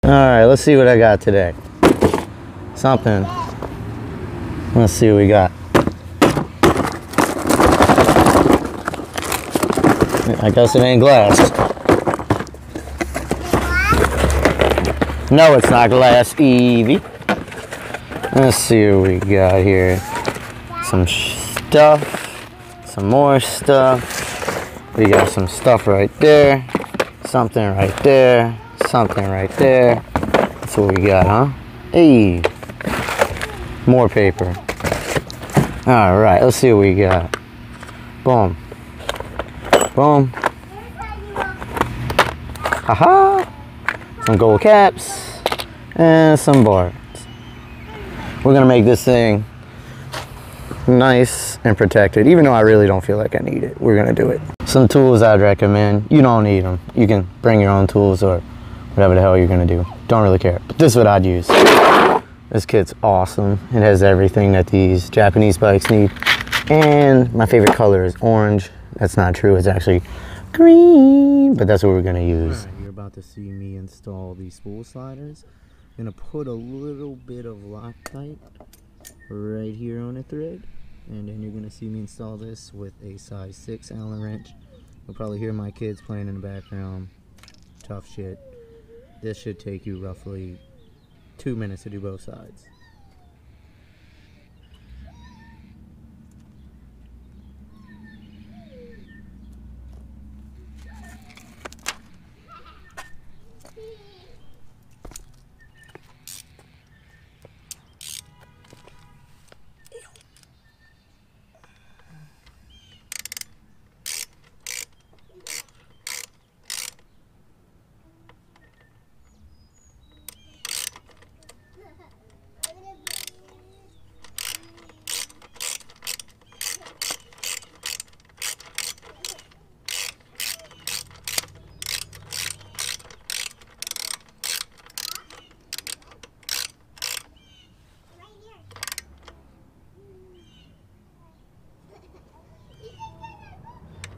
Alright, let's see what I got today. Something. Let's see what we got. I guess it ain't glass. No, it's not glass, Evie. Let's see what we got here. Some stuff. Some more stuff. We got some stuff right there. Something right there. Something right there. That's what we got, huh? Hey. More paper. Alright, let's see what we got. Boom. Boom. Haha. Some gold caps. And some bars. We're going to make this thing nice and protected. Even though I really don't feel like I need it. We're going to do it. Some tools I'd recommend. You don't need them. You can bring your own tools or whatever the hell you're going to do. Don't really care. But this is what I'd use. This kit's awesome. It has everything that these Japanese bikes need. And my favorite color is orange. That's not true. It's actually green. But that's what we're going to use. Right, you're about to see me install these spool sliders. I'm going to put a little bit of Loctite right here on the thread. And then you're going to see me install this with a size 6 Allen wrench. You'll probably hear my kids playing in the background. Tough shit. This should take you roughly 2 minutes to do both sides.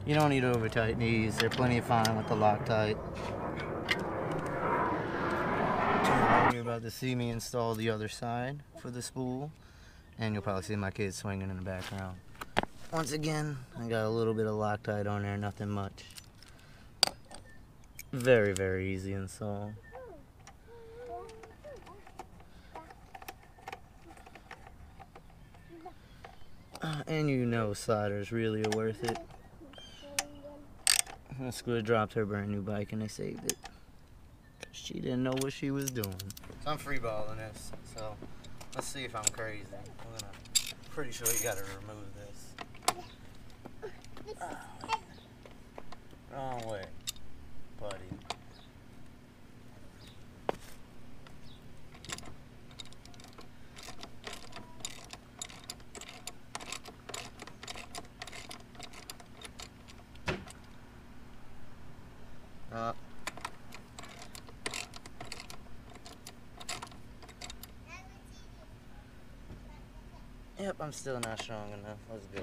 You don't need over tight knees. They're plenty fine with the Loctite. You're about to see me install the other side for the spool. And you'll probably see my kids swinging in the background. Once again, I got a little bit of Loctite on there, nothing much. Very, very easy install. And you know sliders really are worth it. This girl dropped her brand new bike and they saved it. She didn't know what she was doing. So I'm freeballing this, so let's see if I'm crazy. Pretty sure you gotta remove this. Wrong way, buddy. Yep, I'm still not strong enough. Let's go.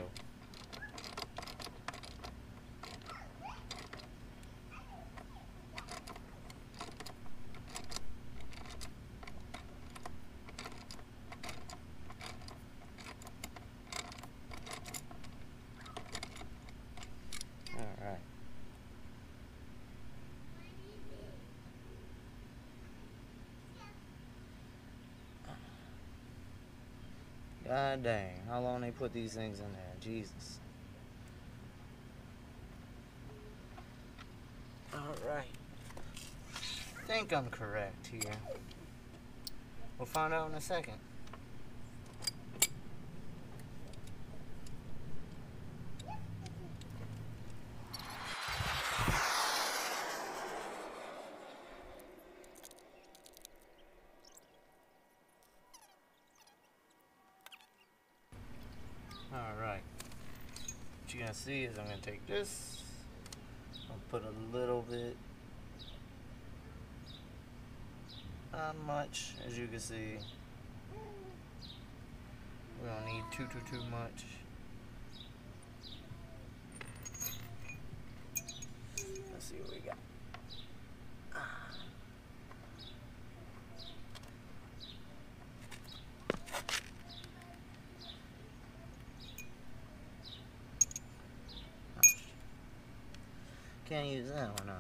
All right. God dang, how long they put these things in there? Jesus. Alright. I think I'm correct here. We'll find out in a second. Alright, what you're going to see is I'm going to take this, I'll put a little bit, not much, as you can see. We don't need too much. Let's see what we got. can't use that one, huh?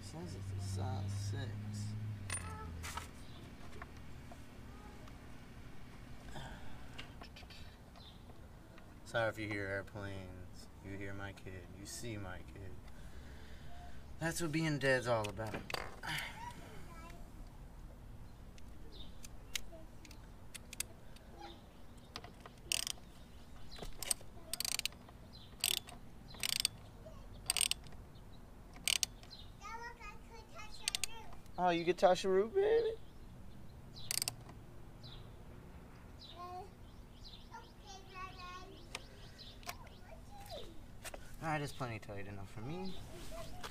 Says it's a size 6. Sorry if you hear airplanes, you hear my kid, you see my kid. That's what being dead's all about. Oh, you could touch the roof, baby? Alright, it's plenty tight enough for me.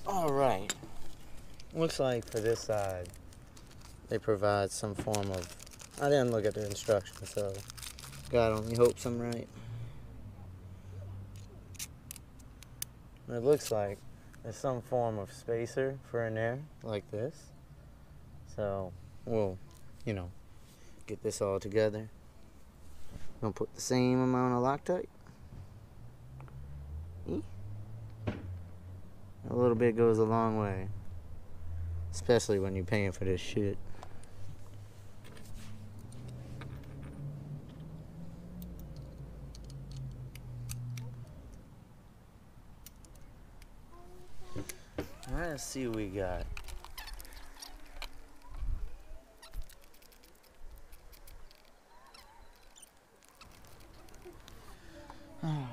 Alright. Looks like for this side, they provide some form of... I didn't look at the instructions, so... God only hopes I'm right. It looks like there's some form of spacer for in there, like this. So, we'll, you know, get this all together. Gonna put the same amount of Loctite. A little bit goes a long way. Especially when you're paying for this shit. Alright, let's see what we got.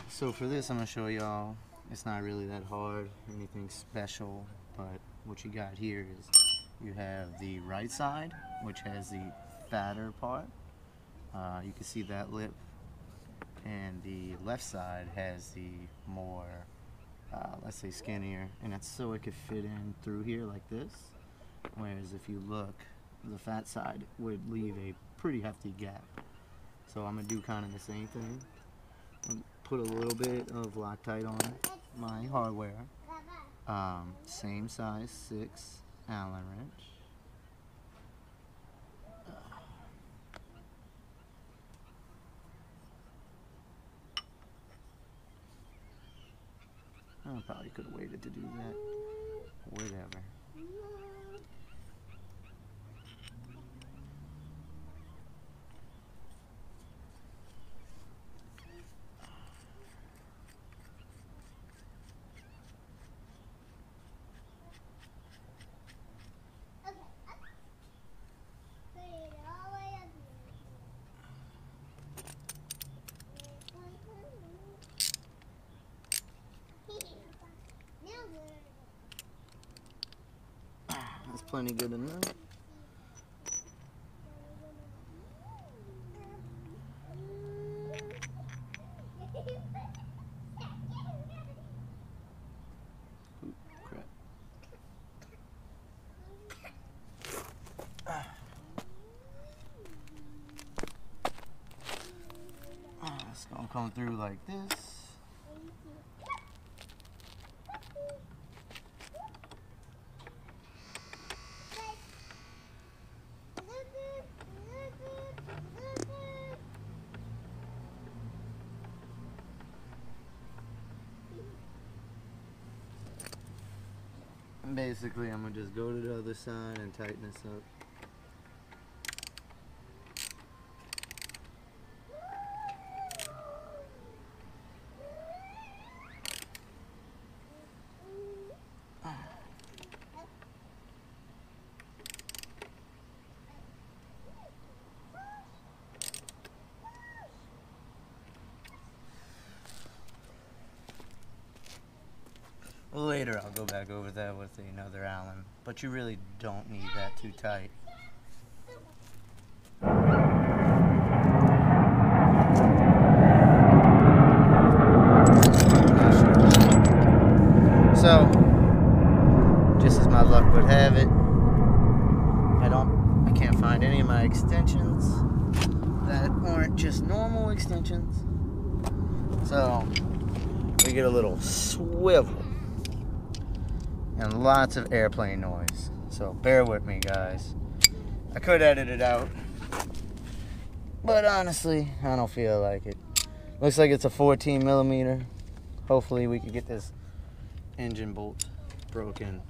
So for this, I'm going to show y'all, it's not really that hard, anything special, but what you got here is you have the right side, which has the fatter part. You can see that lip, and the left side has the more, let's say, skinnier, and that's so it could fit in through here like this. Whereas if you look, the fat side would leave a pretty hefty gap. So I'm going to do kind of the same thing. Put a little bit of Loctite on my hardware. Same size 6 Allen wrench. I probably could have waited to do that. Whatever. That's plenty good enough. Ooh, crap. It's gonna come through like this. Basically, I'm gonna just go to the other side and tighten this up. Later I'll go back over that with another Allen, but you really don't need that too tight. So, just as my luck would have it, I can't find any of my extensions that aren't just normal extensions. So, we get a little swivel. And lots of airplane noise. So bear with me, guys. I could edit it out, but honestly, I don't feel like it. Looks like it's a 14 millimeter. Hopefully we can get this engine bolt broken.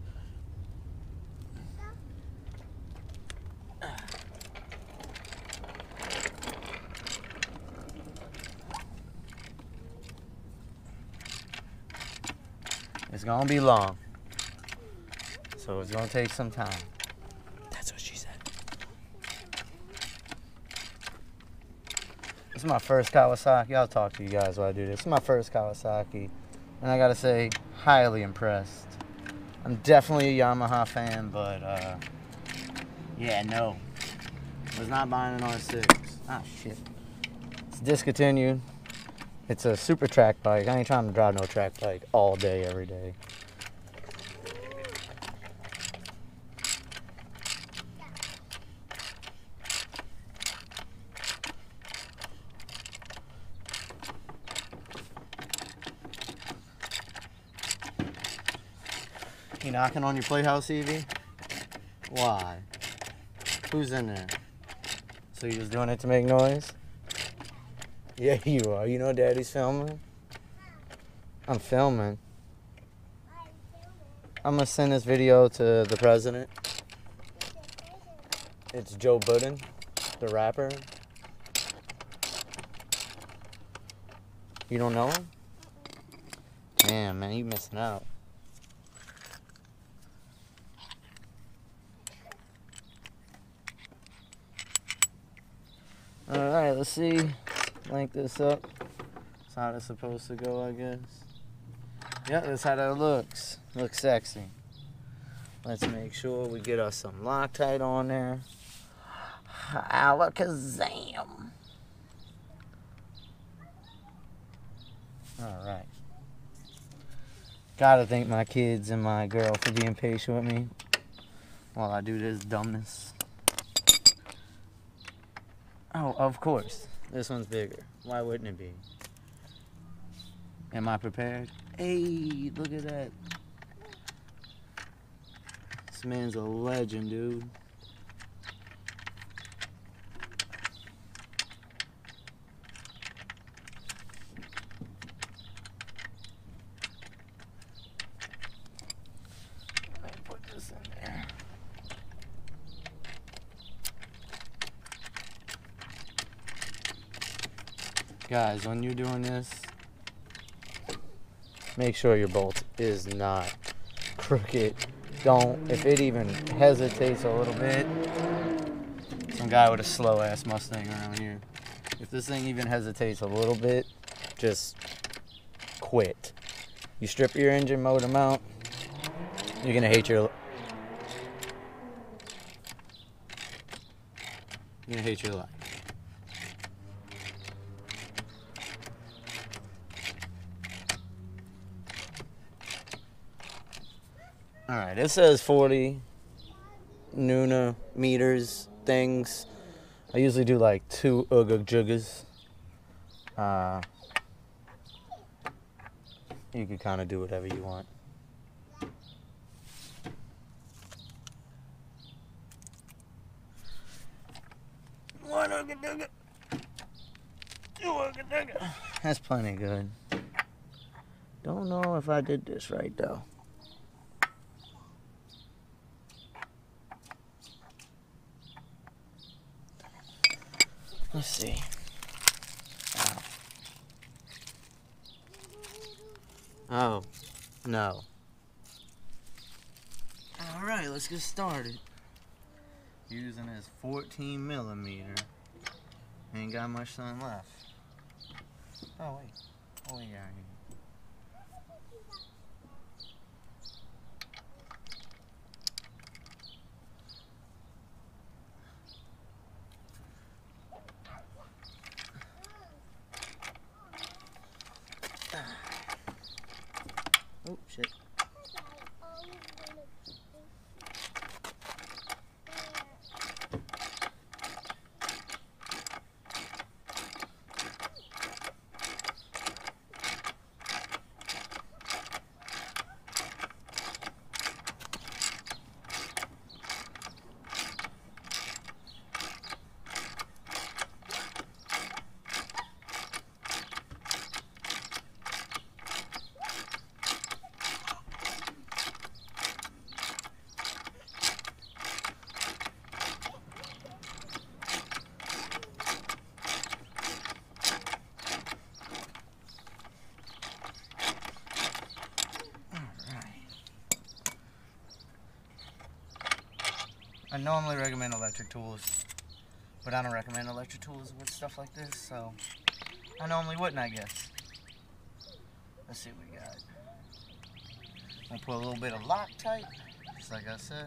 It's gonna be long, so it's gonna take some time. That's what she said. This is my first Kawasaki. I'll talk to you guys while I do this. This is my first Kawasaki, and I gotta say, highly impressed. I'm definitely a Yamaha fan, but yeah, no. Was not buying an R6. Ah, shit. It's discontinued. It's a super track bike. I ain't trying to drive no track bike all day, every day. You knocking on your Playhouse, Evie? Why? Who's in there? So you just doing it to make noise? Yeah, you are. You know Daddy's filming? I'm filming. I'm gonna send this video to the president. It's Joe Budden, the rapper. You don't know him? Damn, man, you missing out. Alright, let's see. Link this up. That's how it's supposed to go, I guess. Yep, that's how that looks. Looks sexy. Let's make sure we get us some Loctite on there. Alakazam. Alright. Gotta thank my kids and my girl for being patient with me while I do this dumbness. Oh, of course. This one's bigger. Why wouldn't it be? Am I prepared? Hey, look at that. This man's a legend, dude. Let me put this in there. Guys, when you're doing this, make sure your bolt is not crooked. Don't, if it even hesitates a little bit, some guy with a slow ass Mustang around here, if this thing even hesitates a little bit, just quit. You strip your engine motor mount, you're gonna hate your life. Alright, it says 40 Nuna meters things. I usually do like 2 Ugga Juggas. You can kind of do whatever you want. One Ugga Jugga. 2 Ugga Jugga. That's plenty good. Don't know if I did this right though. Let's see. Oh, no. Alright, let's get started. Using this 14 millimeter. Ain't got much time left. Oh, wait. Oh, yeah. Oh, shit. I normally recommend electric tools, but I don't recommend electric tools with stuff like this, so I normally wouldn't, I guess. Let's see what we got. I'm gonna put a little bit of Loctite, just like I said.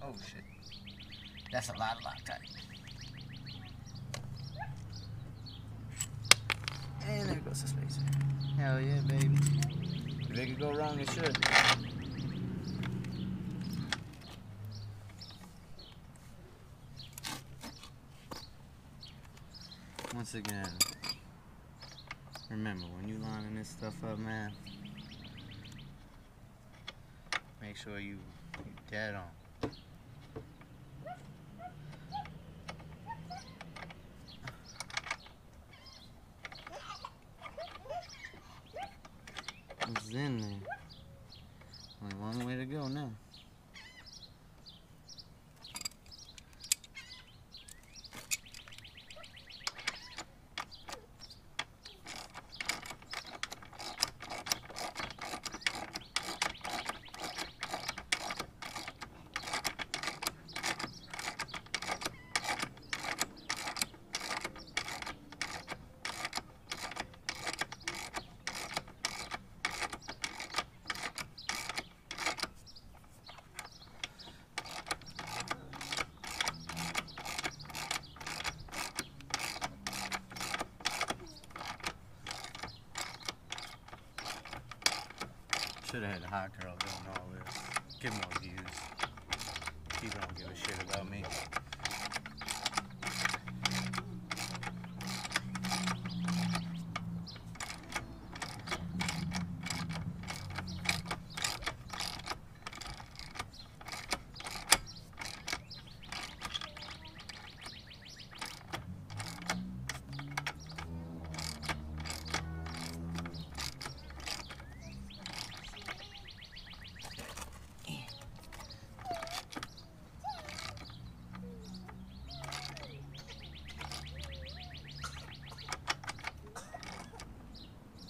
Oh shit, that's a lot of Loctite. And there goes the spacer. Hell yeah, baby. If it could go wrong, it should. Once again, remember when you lining this stuff up, man, make sure you dead on. It's in there. Only one way to go now. Should have had a hot girl doing all this. Get more views. People don't give a shit about me.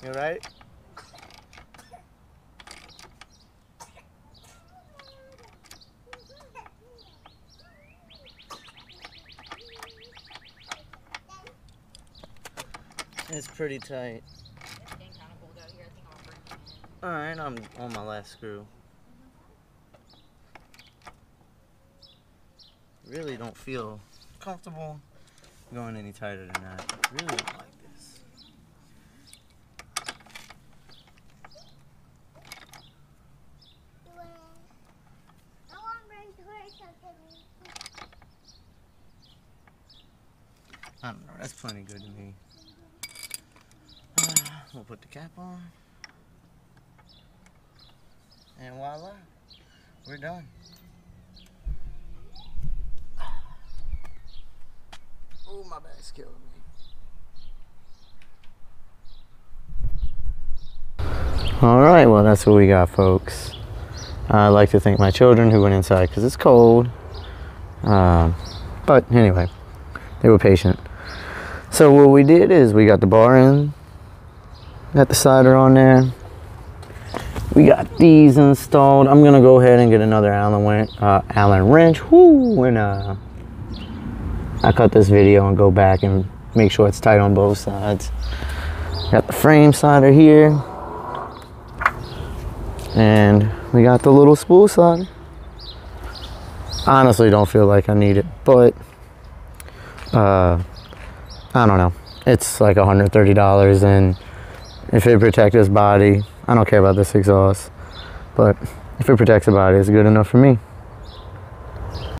You alright? It's pretty tight. Alright, I'm on my last screw. Really don't feel comfortable going any tighter than that. Really don't like this. I don't know, that's plenty good to me. We'll put the cap on. And voila, we're done. Oh, my back's killing me. Alright, well that's what we got, folks. I'd like to thank my children who went inside because it's cold. But anyway, they were patient. So what we did is we got the bar in, got the slider on there. We got these installed. I'm gonna go ahead and get another Allen wrench. Whoo! And I cut this video and go back and make sure it's tight on both sides. Got the frame slider here, and we got the little spool slider. Honestly, don't feel like I need it, but I don't know. It's like $130, and if it protects this body, I don't care about this exhaust, but if it protects the body, it's good enough for me.